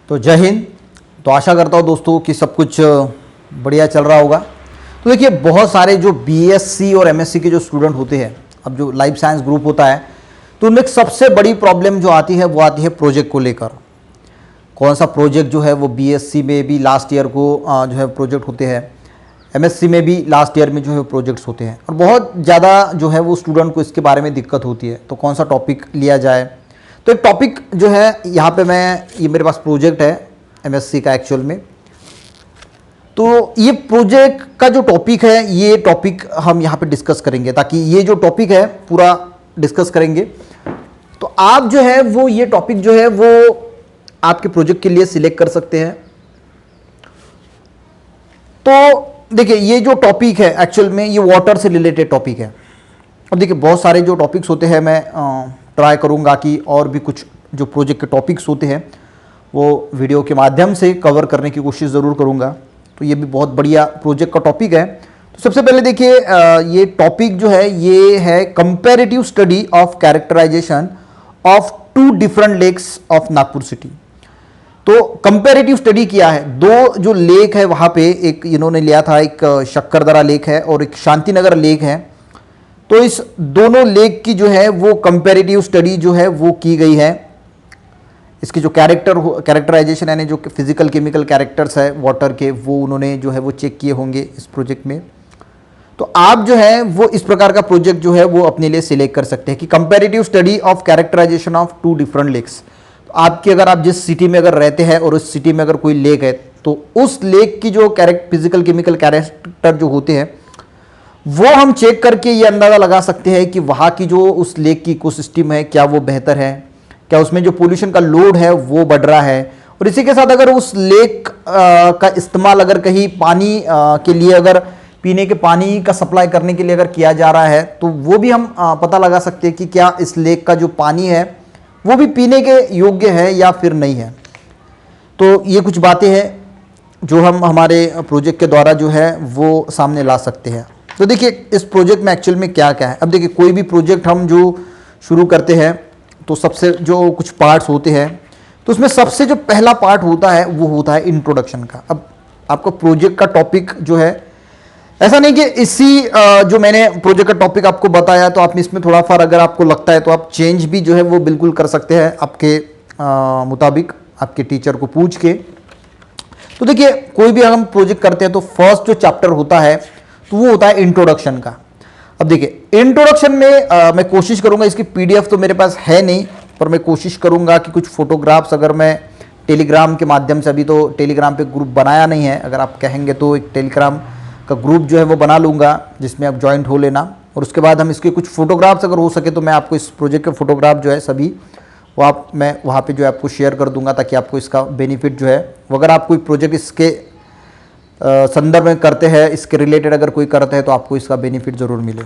तो जय हिंद। तो आशा करता हूँ दोस्तों कि सब कुछ बढ़िया चल रहा होगा। तो देखिए, बहुत सारे जो बीएससी और एमएससी के जो स्टूडेंट होते हैं, अब जो लाइफ साइंस ग्रुप होता है, तो उनमें सबसे बड़ी प्रॉब्लम जो आती है वो आती है प्रोजेक्ट को लेकर। कौन सा प्रोजेक्ट जो है वो बीएससी में भी लास्ट ईयर को जो है प्रोजेक्ट होते हैं, एमएससी में भी लास्ट ईयर में जो है प्रोजेक्ट्स होते हैं, और बहुत ज़्यादा जो है वो स्टूडेंट को इसके बारे में दिक्कत होती है। तो कौन सा टॉपिक लिया जाए, तो एक टॉपिक जो है यहाँ पे ये मेरे पास प्रोजेक्ट है एमएससी का एक्चुअल में। तो ये प्रोजेक्ट का जो टॉपिक है, ये टॉपिक हम यहाँ पे डिस्कस करेंगे, ताकि ये जो टॉपिक है पूरा डिस्कस करेंगे। तो आप जो है वो ये टॉपिक जो है वो आपके प्रोजेक्ट के लिए सिलेक्ट कर सकते हैं। तो देखिए, ये जो टॉपिक है एक्चुअल में ये वाटर से रिलेटेड टॉपिक है। अब देखिए, बहुत सारे जो टॉपिक्स होते हैं, मैं ट्राई करूँगा कि और भी कुछ जो प्रोजेक्ट के टॉपिक्स होते हैं वो वीडियो के माध्यम से कवर करने की कोशिश ज़रूर करूँगा। तो ये भी बहुत बढ़िया प्रोजेक्ट का टॉपिक है। तो सबसे पहले देखिए, ये टॉपिक जो है ये है comparative study of characterization of 2 different lakes of Nagpur city. तो कंपैरेटिव स्टडी किया है, 2 जो लेक है वहाँ पे, एक इन्होंने लिया था, एक शक्करदरा लेक है और एक शांतिनगर लेक है। तो इस दोनों लेक की जो है वो कंपैरेटिव स्टडी जो है वो की गई है। इसके जो कैरेक्टराइजेशन यानी जो फिजिकल केमिकल कैरेक्टर्स है वाटर के, वो उन्होंने जो है वो चेक किए होंगे इस प्रोजेक्ट में। तो आप जो है वो इस प्रकार का प्रोजेक्ट जो है वो अपने लिए सिलेक्ट कर सकते हैं कि comparative study of characterization of 2 different lakes. आपकी अगर आप जिस सिटी में अगर रहते हैं और उस सिटी में अगर कोई लेक है, तो उस लेक की जो फिजिकल केमिकल कैरेक्टर जो होते हैं वो हम चेक करके ये अंदाज़ा लगा सकते हैं कि वहाँ की जो उस लेक की इकोसिस्टम है, क्या वो बेहतर है, क्या उसमें जो पोल्यूशन का लोड है वो बढ़ रहा है। और इसी के साथ अगर उस लेक का इस्तेमाल अगर कहीं पानी के लिए, अगर पीने के पानी का सप्लाई करने के लिए अगर किया जा रहा है, तो वो भी हम पता लगा सकते हैं कि क्या इस लेक का जो पानी है वो भी पीने के योग्य है या फिर नहीं है। तो ये कुछ बातें हैं जो हम हमारे प्रोजेक्ट के द्वारा जो है वो सामने ला सकते हैं। तो देखिए, इस प्रोजेक्ट में एक्चुअल में क्या क्या है। अब देखिए, कोई भी प्रोजेक्ट हम जो शुरू करते हैं तो सबसे जो कुछ पार्ट्स होते हैं, तो उसमें सबसे जो पहला पार्ट होता है वो होता है इंट्रोडक्शन का। अब आपका प्रोजेक्ट का टॉपिक जो है, ऐसा नहीं कि इसी जो मैंने प्रोजेक्ट का टॉपिक आपको बताया तो आप इसमें थोड़ा फार अगर आपको लगता है तो आप चेंज भी जो है वो बिल्कुल कर सकते हैं आपके मुताबिक, आपके टीचर को पूछ के। तो देखिए, कोई भी हम प्रोजेक्ट करते हैं तो फर्स्ट जो चैप्टर होता है तो वो होता है इंट्रोडक्शन का। अब देखिए, इंट्रोडक्शन में मैं कोशिश करूंगा, इसकी पीडीएफ तो मेरे पास है नहीं, पर मैं कोशिश करूंगा कि कुछ फोटोग्राफ्स अगर मैं टेलीग्राम के माध्यम से, अभी तो टेलीग्राम पे ग्रुप बनाया नहीं है, अगर आप कहेंगे तो एक टेलीग्राम का ग्रुप जो है वो बना लूँगा जिसमें आप ज्वाइंट हो लेना। और उसके बाद हम इसके कुछ फोटोग्राफ्स अगर हो सके तो मैं आपको इस प्रोजेक्ट के फोटोग्राफ जो है सभी वो मैं वहाँ पर जो है आपको शेयर कर दूँगा, ताकि आपको इसका बेनिफिट जो है, अगर आप कोई प्रोजेक्ट इसके संदर्भ में करते हैं, इसके रिलेटेड अगर कोई करते हैं तो आपको इसका बेनिफिट जरूर मिले।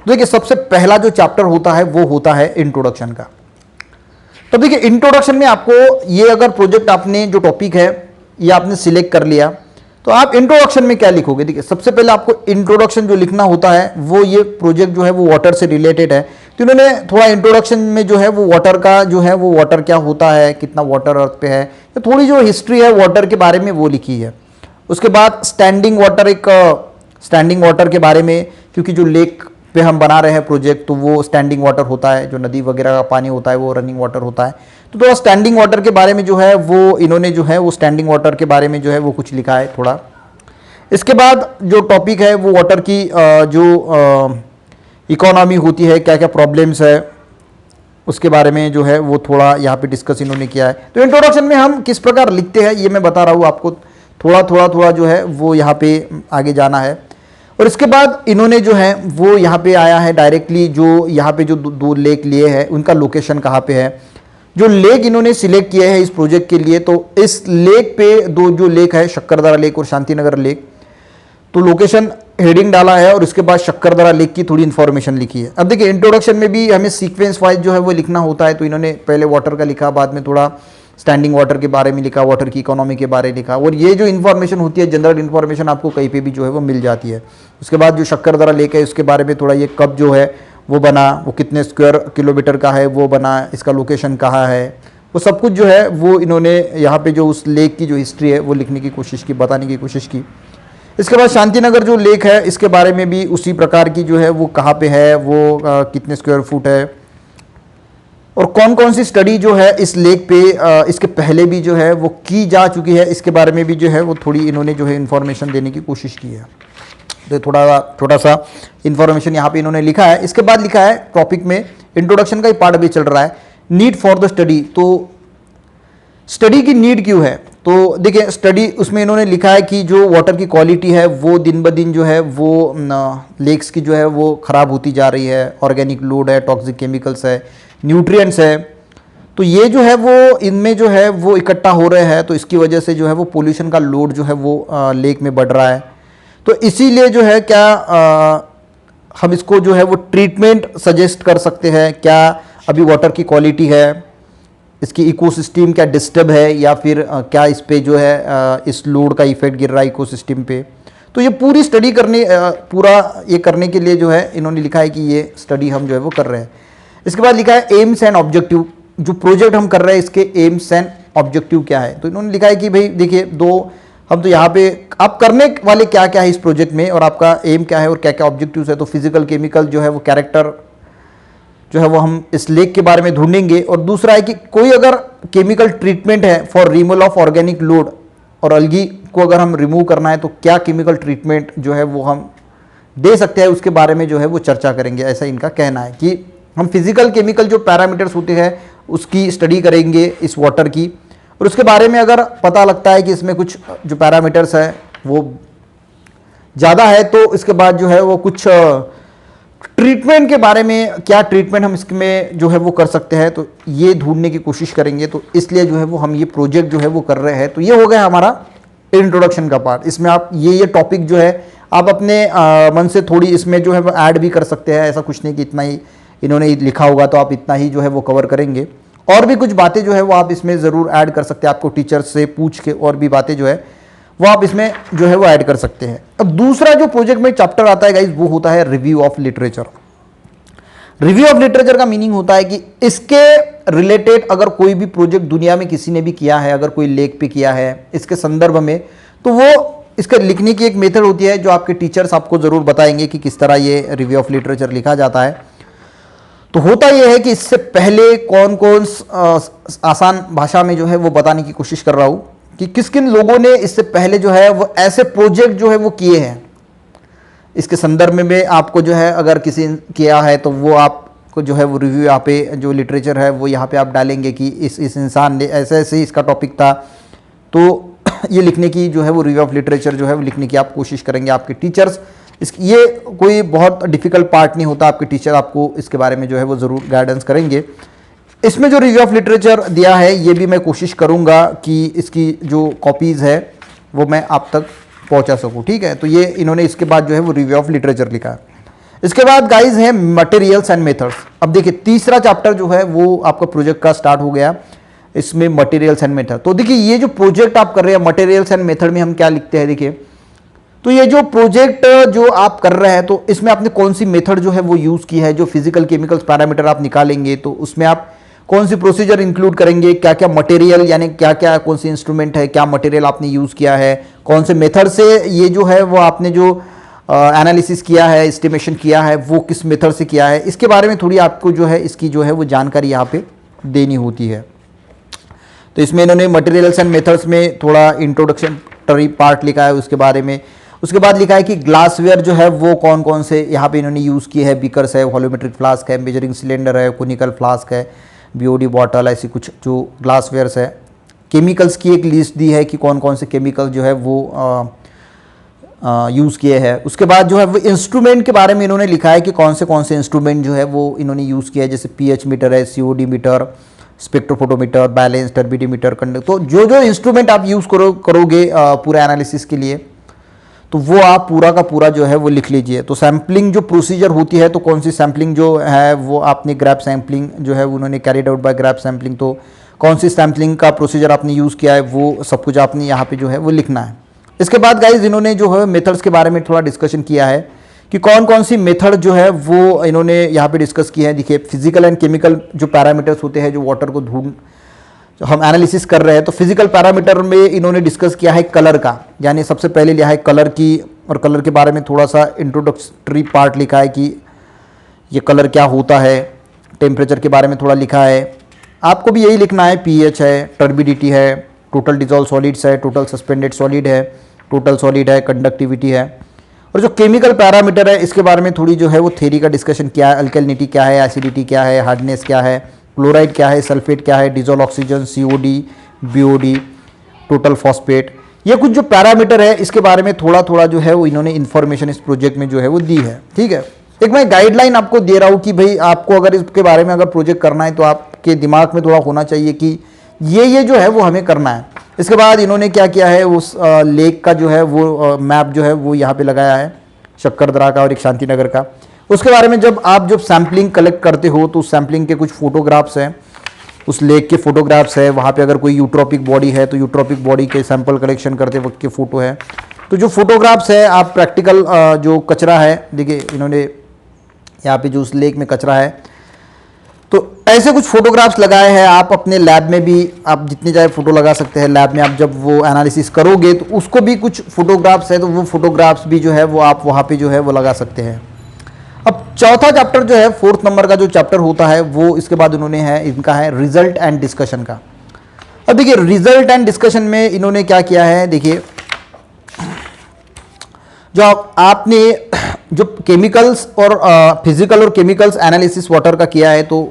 देखिए, सबसे पहला जो चैप्टर होता है वो होता है इंट्रोडक्शन का। तो देखिए, इंट्रोडक्शन में आपको ये अगर प्रोजेक्ट आपने जो टॉपिक है ये आपने सिलेक्ट कर लिया, तो आप इंट्रोडक्शन में क्या लिखोगे। देखिए, सबसे पहले आपको इंट्रोडक्शन जो लिखना होता है वो, ये प्रोजेक्ट जो है वो वाटर से रिलेटेड है, तो इन्होंने थोड़ा इंट्रोडक्शन में जो है वो वाटर का जो है वो वाटर क्या होता है, कितना वाटर अर्थ पे है, तो थोड़ी जो हिस्ट्री है वाटर के बारे में वो लिखी है। उसके बाद स्टैंडिंग वाटर, एक स्टैंडिंग वाटर के बारे में, क्योंकि जो लेक पे हम बना रहे हैं प्रोजेक्ट तो वो स्टैंडिंग वाटर होता है, जो नदी वगैरह का पानी होता है वो रनिंग वाटर होता है। तो थोड़ा स्टैंडिंग वाटर के बारे में जो है वो इन्होंने जो है वो स्टैंडिंग वाटर के बारे में जो है वो कुछ लिखा है थोड़ा। इसके बाद जो टॉपिक है वो वाटर की जो इकोनॉमी होती है, क्या क्या प्रॉब्लम्स है, उसके बारे में जो है वो थोड़ा यहाँ पे डिस्कस इन्होंने किया है। तो इंट्रोडक्शन में हम किस प्रकार लिखते हैं ये मैं बता रहा हूँ आपको, थोड़ा जो है वो यहाँ पे आगे जाना है। और इसके बाद इन्होंने जो है वो यहाँ पे आया है डायरेक्टली, जो यहाँ पे जो 2 लेक लिए हैं उनका लोकेशन कहाँ पे है, जो लेक इन्होंने सिलेक्ट किए हैं इस प्रोजेक्ट के लिए। तो इस लेक पे 2 जो लेक है, शक्करदरा लेक और शांतिनगर लेक, तो लोकेशन हेडिंग डाला है और उसके बाद शक्करदरा लेक की थोड़ी इन्फॉर्मेशन लिखी है। अब देखिए, इंट्रोडक्शन में भी हमें सीक्वेंस वाइज जो है वो लिखना होता है, तो इन्होंने पहले वाटर का लिखा, बाद में थोड़ा स्टैंडिंग वाटर के बारे में लिखा, वाटर की इकोनॉमी के बारे में लिखा। और ये जो इन्फॉर्मेशन होती है, जनरल इन्फॉर्मेशन आपको कहीं पे भी जो है वो मिल जाती है। उसके बाद जो शक्करदरा लेक है उसके बारे में थोड़ा, ये कब जो है वो बना, वो कितने स्क्वायर किलोमीटर का है वो बना, इसका लोकेशन कहाँ है, वो सब कुछ जो है वो इन्होंने यहाँ पे जो उस लेक की जो हिस्ट्री है वो लिखने की कोशिश की, बताने की कोशिश की। इसके बाद शांतिनगर जो लेक है इसके बारे में भी उसी प्रकार की जो है वो कहाँ पे है, वो कितने स्क्वायर फुट है, और कौन कौन सी स्टडी जो है इस लेक पे इसके पहले भी जो है वो की जा चुकी है, इसके बारे में भी जो है वो थोड़ी इन्होंने जो है इन्फॉर्मेशन देने की कोशिश की है। तो थोड़ा छोटा सा इन्फॉर्मेशन यहाँ पे इन्होंने लिखा है। इसके बाद लिखा है टॉपिक में इंट्रोडक्शन का ही पार्ट भी चल रहा है, नीड फॉर द स्टडी। तो स्टडी की नीड क्यों है, तो देखिए स्टडी उसमें इन्होंने लिखा है कि जो वाटर की क्वालिटी है वो दिन ब दिन जो है वो लेक्स की जो है वो ख़राब होती जा रही है, ऑर्गेनिक लोड है, टॉक्सिक केमिकल्स है, न्यूट्रिएंट्स है, तो ये जो है वो इनमें जो है वो इकट्ठा हो रहे हैं, तो इसकी वजह से जो है वो पोल्यूशन का लोड जो है वो लेक में बढ़ रहा है। तो इसीलिए जो है क्या हम इसको जो है वो ट्रीटमेंट सजेस्ट कर सकते हैं, क्या अभी वाटर की क्वालिटी है, इसकी इकोसिस्टम क्या डिस्टर्ब है, या फिर क्या इस पे जो है इस लोड का इफेक्ट गिर रहा है इकोसिस्टम पे। तो ये पूरी स्टडी करने पूरा ये करने के लिए जो है इन्होंने लिखा है कि ये स्टडी हम जो है वो कर रहे हैं। इसके बाद लिखा है एम्स एंड ऑब्जेक्टिव, जो प्रोजेक्ट हम कर रहे हैं इसके एम्स एंड ऑब्जेक्टिव क्या है। तो इन्होंने लिखा है कि भाई देखिए हम तो यहाँ पे आप करने वाले क्या क्या है इस प्रोजेक्ट में, और आपका एम क्या है और क्या क्या ऑब्जेक्टिव्स है। तो फिजिकल केमिकल जो है वो कैरेक्टर जो है वो हम इस लेक के बारे में ढूंढेंगे, और दूसरा है कि कोई अगर केमिकल ट्रीटमेंट है for removal of organic load, और अलगी को अगर हम रिमूव करना है तो क्या केमिकल ट्रीटमेंट जो है वो हम दे सकते हैं, उसके बारे में जो है वो चर्चा करेंगे। ऐसा इनका कहना है कि हम फिजिकल केमिकल जो पैरामीटर्स होते हैं उसकी स्टडी करेंगे इस वाटर की, और उसके बारे में अगर पता लगता है कि इसमें कुछ जो पैरामीटर्स है वो ज़्यादा है, तो इसके बाद जो है वो कुछ ट्रीटमेंट के बारे में, क्या ट्रीटमेंट हम इसमें जो है वो कर सकते हैं, तो ये ढूंढने की कोशिश करेंगे। तो इसलिए जो है वो हम ये प्रोजेक्ट जो है वो कर रहे हैं। तो ये हो गया हमारा इंट्रोडक्शन का पार्ट। इसमें आप ये टॉपिक जो है आप अपने मन से थोड़ी इसमें जो है वो ऐड भी कर सकते हैं। ऐसा कुछ नहीं कि इतना ही इन्होंने लिखा होगा तो आप इतना ही जो है वो कवर करेंगे, और भी कुछ बातें जो है वो आप इसमें ज़रूर ऐड कर सकते हैं। आपको टीचर से पूछ के और भी बातें जो है वो आप इसमें जो है वो ऐड कर सकते हैं। अब दूसरा जो प्रोजेक्ट में चैप्टर आता है गाइस वो होता है review of literature. Review of literature का मीनिंग होता है कि इसके रिलेटेड अगर कोई भी प्रोजेक्ट दुनिया में किसी ने भी किया है, अगर कोई लेख पे किया है इसके संदर्भ में, तो वो इसके लिखने की एक मेथड होती है जो आपके टीचर्स आपको ज़रूर बताएंगे कि किस तरह ये रिव्यू ऑफ लिटरेचर लिखा जाता है। तो होता यह है कि इससे पहले कौन कौन आसान भाषा में जो है वो बताने की कोशिश कर रहा हूँ कि किस किन लोगों ने इससे पहले जो है वो ऐसे प्रोजेक्ट जो है वो किए हैं। इसके संदर्भ में आपको जो है अगर किसी किया है तो वो आपको जो है वो रिव्यू यहाँ पे जो लिटरेचर है वो यहाँ पे आप डालेंगे कि इस इंसान ने ऐसे ऐसे इसका टॉपिक था, तो ये लिखने की जो है वो रिव्यू ऑफ लिटरेचर जो है वो लिखने की आप कोशिश करेंगे। आपके टीचर्स ये कोई बहुत डिफिकल्ट पार्ट नहीं होता, आपके टीचर आपको इसके बारे में जो है वो ज़रूर गाइडेंस करेंगे। इसमें जो रिव्यू ऑफ लिटरेचर दिया है ये भी मैं कोशिश करूँगा कि इसकी जो कॉपीज़ है वो मैं आप तक पहुँचा सकूँ, ठीक है। तो ये इन्होंने इसके बाद जो है वो रिव्यू ऑफ लिटरेचर लिखा है। इसके बाद गाइज है मटेरियल्स एंड मेथड्स। अब देखिए तीसरा चैप्टर जो है वो आपका प्रोजेक्ट का स्टार्ट हो गया, इसमें मटेरियल्स एंड मेथड। तो देखिए ये जो प्रोजेक्ट आप कर रहे हैं मटेरियल्स एंड मेथड में हम क्या लिखते हैं, देखिए तो ये जो प्रोजेक्ट जो आप कर रहे हैं तो इसमें आपने कौन सी मेथड जो है वो यूज़ की है। जो फिजिकल केमिकल्स पैरामीटर आप निकालेंगे तो उसमें आप कौन सी प्रोसीजर इंक्लूड करेंगे, क्या क्या मटेरियल यानी क्या क्या कौन सी इंस्ट्रूमेंट है, क्या मटेरियल आपने यूज़ किया है, कौन से मेथड से ये जो है वो आपने जो एनालिसिस किया है, एस्टिमेशन किया है, वो किस मेथड से किया है, इसके बारे में थोड़ी आपको जो है इसकी जो है वो जानकारी यहाँ पे देनी होती है। तो इसमें इन्होंने मटेरियल्स एंड मेथड्स में थोड़ा इंट्रोडक्शनरी पार्ट लिखा है उसके बारे में। उसके बाद लिखा है कि ग्लासवेयर जो है वो कौन कौन से यहाँ पे इन्होंने यूज़ किए हैं, बीकर्स है, वॉल्यूमेट्रिक फ्लास्क है, मेजरिंग सिलेंडर है, कोनिकल फ्लास्क है, बीओडी बॉटल, ऐसी कुछ जो ग्लासवेयर्स है। केमिकल्स की एक लिस्ट दी है कि कौन कौन से केमिकल जो है वो यूज़ किए हैं। उसके बाद जो है वो इंस्ट्रूमेंट के बारे में इन्होंने लिखा है कि कौन से इंस्ट्रूमेंट जो है वो इन्होंने यूज़ किया है, जैसे पीएच मीटर है, COD meter, spectrophotometer, balance, turbidometer, conduct. तो जो इंस्ट्रूमेंट आप यूज़ करोगे पूरा एनालिसिस के लिए, तो वो आप पूरा का पूरा जो है वो लिख लीजिए। तो सैम्पलिंग जो प्रोसीजर होती है, तो कौन सी सैम्पलिंग जो है वो आपने ग्रैब सैम्पलिंग जो है उन्होंने carried out by grab sampling, तो कौन सी सैम्पलिंग का प्रोसीजर आपने यूज़ किया है वो सब कुछ आपने यहाँ पे जो है वो लिखना है। इसके बाद गाइज इन्होंने जो है मेथड्स के बारे में थोड़ा डिस्कशन किया है कि कौन कौन सी मेथड जो है वो इन्होंने यहाँ पे डिस्कस की है। देखिए फिजिकल एंड केमिकल जो पैरामीटर्स होते हैं जो वाटर को जो हम एनालिसिस कर रहे हैं, तो फिजिकल पैरामीटर में इन्होंने डिस्कस किया है कलर का, यानी सबसे पहले लिया है कलर की, और कलर के बारे में थोड़ा सा इंट्रोडक्टरी पार्ट लिखा है कि ये कलर क्या होता है। टेम्परेचर के बारे में थोड़ा लिखा है, आपको भी यही लिखना है, पीएच है, टर्बिडिटी है, टोटल डिजॉल्व सॉलिड्स है, टोटल सस्पेंडेड सॉलिड है, टोटल सॉलिड है, कंडक्टिविटी है। और जो केमिकल पैरामीटर है इसके बारे में थोड़ी जो है वो थ्योरी का डिस्कशन किया है, अल्कलिनिटी क्या है, एसिडिटी क्या है, हार्डनेस क्या है, क्लोराइड क्या है, सल्फेट क्या है, dissolve oxygen, COD, BOD, total phosphate, ये कुछ जो पैरामीटर है इसके बारे में थोड़ा थोड़ा जो है वो इन्होंने इन्फॉर्मेशन इस प्रोजेक्ट में जो है वो दी है। ठीक है, एक मैं गाइडलाइन आपको दे रहा हूँ कि भाई आपको अगर इसके बारे में अगर प्रोजेक्ट करना है तो आपके दिमाग में थोड़ा होना चाहिए कि ये जो है वो हमें करना है। इसके बाद इन्होंने क्या किया है, उस लेक का जो है वो मैप जो है वो यहाँ पे लगाया है, शक्करदरा का और एक शांति नगर का। उसके बारे में जब सैम्पलिंग कलेक्ट करते हो तो उस सैम्पलिंग के कुछ फोटोग्राफ्स हैं, उस लेक के फोटोग्राफ्स है, वहाँ पे अगर कोई यूट्रोपिक बॉडी है तो यूट्रोपिक बॉडी के सैंपल कलेक्शन करते वक्त के फ़ोटो है। तो जो फोटोग्राफ्स है आप प्रैक्टिकल जो कचरा है, देखिए इन्होंने यहाँ पे जो उस लेक में कचरा है तो ऐसे कुछ फोटोग्राफ्स लगाए हैं। आप अपने लैब में भी आप जितने चाहे फ़ोटो लगा सकते हैं, लैब में आप जब वो एनालिसिस करोगे तो उसको भी कुछ फोटोग्राफ्स है तो वो फोटोग्राफ्स भी जो है वो आप वहाँ पे जो है वो लगा सकते हैं। अब चौथा चैप्टर जो है, 4th नंबर का जो चैप्टर होता है वो इसके बाद उन्होंने है, इनका है रिजल्ट एंड डिस्कशन का। अब देखिए रिजल्ट एंड डिस्कशन में इन्होंने क्या किया है, देखिए जो आपने जो केमिकल्स और फिजिकल और केमिकल्स एनालिसिस वाटर का किया है तो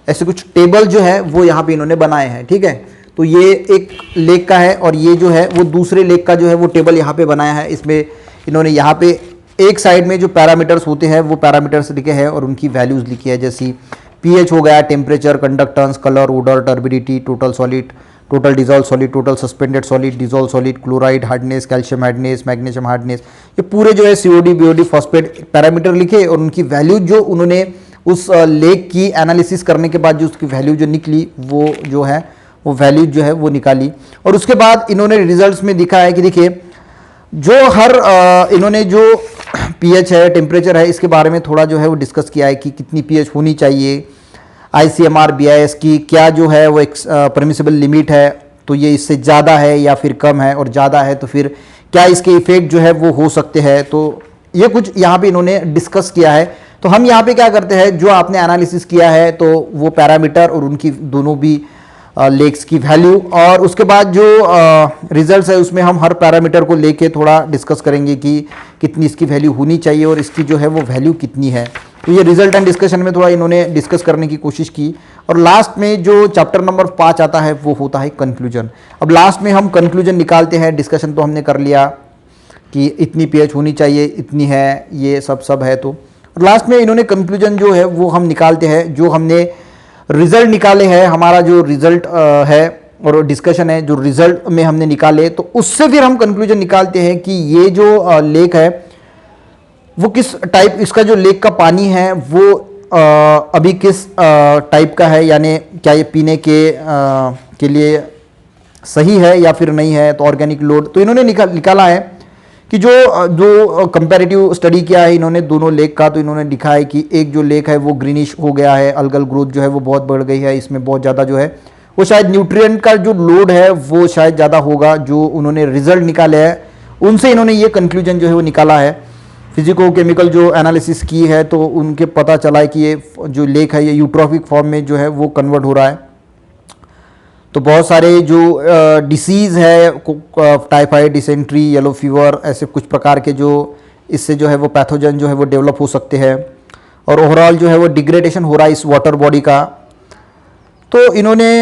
ऐसे कुछ टेबल जो है वो यहाँ पे इन्होंने बनाए हैं। ठीक है, तो ये एक लेक का है और ये जो है वो दूसरे लेक का जो है वो टेबल यहाँ पे बनाया है। इसमें इन्होंने यहाँ पे एक साइड में जो पैरामीटर्स होते हैं वो पैरामीटर्स लिखे हैं और उनकी वैल्यूज़ लिखी है, जैसी पीएच हो गया, temperature, conductance, colour, odour, turbidity, total solid, total dissolve solid, total suspended solid, dissolve solid, chloride hardness, calcium hardness, magnesium hardness, ये पूरे जो है सीओडी, बीओडी, फॉस्फेट पैरामीटर लिखे और उनकी वैल्यू जो उन्होंने उस लेक की एनालिसिस करने के बाद जो उसकी वैल्यू जो निकली वो जो है वो वैल्यू जो है वो निकाली। और उसके बाद इन्होंने रिजल्ट्स में दिखा है कि देखिए जो हर इन्होंने जो पीएच है, टेम्परेचर है, इसके बारे में थोड़ा जो है वो डिस्कस किया है कि कितनी पीएच होनी चाहिए, आईसीएमआर बीआईएस की क्या जो है वो एक परमिसिबल लिमिट है, तो ये इससे ज़्यादा है या फिर कम है, और ज़्यादा है तो फिर क्या इसके इफेक्ट जो है वो हो सकते हैं। तो ये कुछ यहाँ पे इन्होंने डिस्कस किया है। तो हम यहाँ पे क्या करते हैं, जो आपने एनालिसिस किया है तो वो पैरामीटर और उनकी दोनों भी लेक्स की वैल्यू, और उसके बाद जो रिजल्ट्स है उसमें हम हर पैरामीटर को लेके थोड़ा डिस्कस करेंगे कि कितनी इसकी वैल्यू होनी चाहिए और इसकी जो है वो वैल्यू कितनी है। तो ये रिजल्ट एंड डिस्कशन में थोड़ा इन्होंने डिस्कस करने की कोशिश की। और लास्ट में जो चैप्टर नंबर 5 आता है वो होता है कंक्लूजन। अब लास्ट में हम कंक्लूजन निकालते हैं, डिस्कशन तो हमने कर लिया कि इतनी पीएच होनी चाहिए, इतनी है, ये सब है। तो लास्ट में इन्होंने कंक्लूजन जो है वो हम निकालते हैं, जो हमने रिजल्ट निकाले हैं, हमारा जो रिजल्ट है और डिस्कशन है जो रिजल्ट में हमने निकाले, तो उससे फिर हम कंक्लूजन निकालते हैं कि ये जो लेक है वो किस टाइप, इसका जो लेक का पानी है वो अभी किस टाइप का है, यानी क्या ये पीने के लिए सही है या फिर नहीं है। तो ऑर्गेनिक लोड तो इन्होंने निकाला है कि जो कंपैरेटिव स्टडी किया है इन्होंने दोनों लेक का, तो इन्होंने लिखा है कि एक जो लेक है वो ग्रीनिश हो गया है, अलगल ग्रोथ जो है वो बहुत बढ़ गई है, इसमें बहुत ज़्यादा जो है वो शायद न्यूट्रिएंट का जो लोड है वो शायद ज़्यादा होगा। जो उन्होंने रिजल्ट निकाले हैं उनसे इन्होंने ये कंक्लूजन जो है वो निकाला है। फिजिको केमिकल जो एनालिसिस की है तो उनके पता चला है कि ये जो लेक है ये यूट्रोफिक फॉर्म में जो है वो कन्वर्ट हो रहा है। तो बहुत सारे जो डिसीज़ है, टाइफाइड, डिसेंट्री, येलो फीवर, ऐसे कुछ प्रकार के जो इससे जो है वो पैथोजन जो है वो डेवलप हो सकते हैं, और ओवरऑल जो है वो डिग्रेडेशन हो रहा है इस वाटर बॉडी का। तो इन्होंने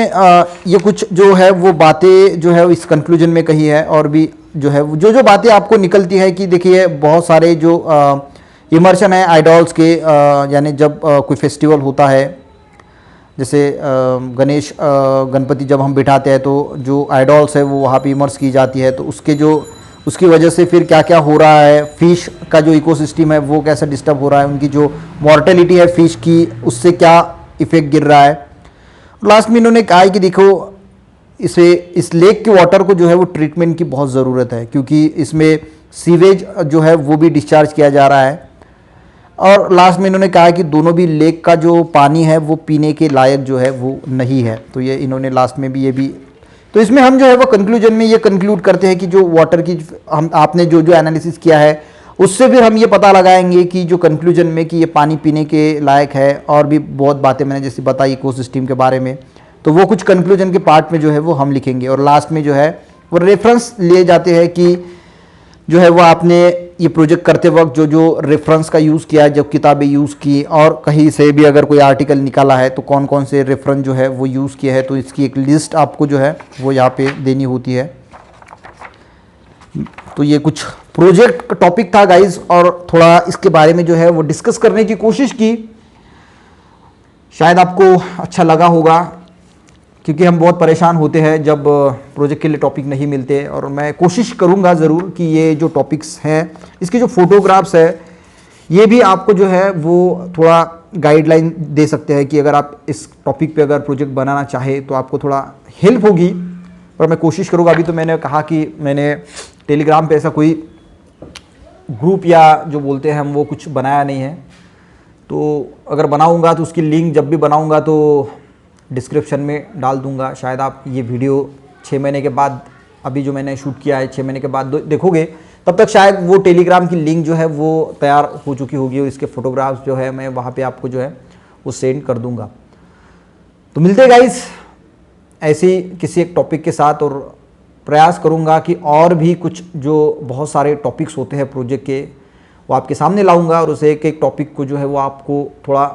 ये कुछ जो है वो बातें जो है इस कंक्लूजन में कही है, और भी जो है जो बातें आपको निकलती है कि देखिए बहुत सारे जो इमर्शन है आइडॉल्स के, यानी जब कोई फेस्टिवल होता है, जैसे गणेश गणपति जब हम बिठाते हैं तो जो आइडॉल्स है वो वहाँ पे इमर्स की जाती है, तो उसकी वजह से फिर क्या क्या हो रहा है, फिश का जो इकोसिस्टम है वो कैसा डिस्टर्ब हो रहा है, उनकी जो मॉर्टेलिटी है फिश की उससे क्या इफेक्ट गिर रहा है। लास्ट में इन्होंने कहा है कि देखो इस लेक के वाटर को जो है वो ट्रीटमेंट की बहुत ज़रूरत है, क्योंकि इसमें सीवेज जो है वो भी डिस्चार्ज किया जा रहा है। और लास्ट में इन्होंने कहा कि दोनों भी लेक का जो पानी है वो पीने के लायक जो है वो नहीं है। तो ये इन्होंने लास्ट में भी ये भी, तो इसमें हम जो है वो कंक्लूजन में ये कंक्लूड करते हैं कि जो वाटर की हम आपने जो जो एनालिसिस किया है उससे फिर हम ये पता लगाएंगे कि जो कंक्लूजन में कि ये पानी पीने के लायक है। और भी बहुत बातें मैंने जैसे बताई इकोसिस्टम के बारे में, तो वो कुछ कंक्लूजन के पार्ट में जो है वो हम लिखेंगे। और लास्ट में जो है वो रेफरेंस लिए जाते हैं कि जो है वो आपने ये प्रोजेक्ट करते वक्त जो जो रेफरेंस का यूज़ किया है, जो किताबें यूज़ की, और कहीं से भी अगर कोई आर्टिकल निकाला है तो कौन कौन से रेफरेंस जो है वो यूज़ किया है, तो इसकी एक लिस्ट आपको जो है वो यहाँ पे देनी होती है। तो ये कुछ प्रोजेक्ट का टॉपिक था गाइज, और थोड़ा इसके बारे में जो है वो डिस्कस करने की कोशिश की। शायद आपको अच्छा लगा होगा, क्योंकि हम बहुत परेशान होते हैं जब प्रोजेक्ट के लिए टॉपिक नहीं मिलते। और मैं कोशिश करूंगा ज़रूर कि ये जो टॉपिक्स हैं, इसके जो फोटोग्राफ्स है, ये भी आपको जो है वो थोड़ा गाइडलाइन दे सकते हैं कि अगर आप इस टॉपिक पे अगर प्रोजेक्ट बनाना चाहे तो आपको थोड़ा हेल्प होगी। पर मैं कोशिश करूंगा। अभी तो मैंने कहा कि मैंने टेलीग्राम पे ऐसा कोई ग्रुप या जो बोलते हैं हम वो कुछ बनाया नहीं है, तो अगर बनाऊंगा तो उसकी लिंक जब भी बनाऊंगा तो डिस्क्रिप्शन में डाल दूंगा। शायद आप ये वीडियो 6 महीने के बाद, अभी जो मैंने शूट किया है 6 महीने के बाद देखोगे, तब तक शायद वो टेलीग्राम की लिंक जो है वो तैयार हो चुकी होगी और इसके फोटोग्राफ्स जो है मैं वहाँ पे आपको जो है वो सेंड कर दूंगा। तो मिलते हैं गाइस ऐसे ही किसी एक टॉपिक के साथ, और प्रयास करूँगा कि और भी कुछ जो बहुत सारे टॉपिक्स होते हैं प्रोजेक्ट के वो आपके सामने लाऊंगा, और उस एक एक टॉपिक को जो है वो आपको थोड़ा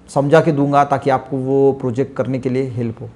समझा के दूंगा ताकि आपको वो प्रोजेक्ट करने के लिए हेल्प हो।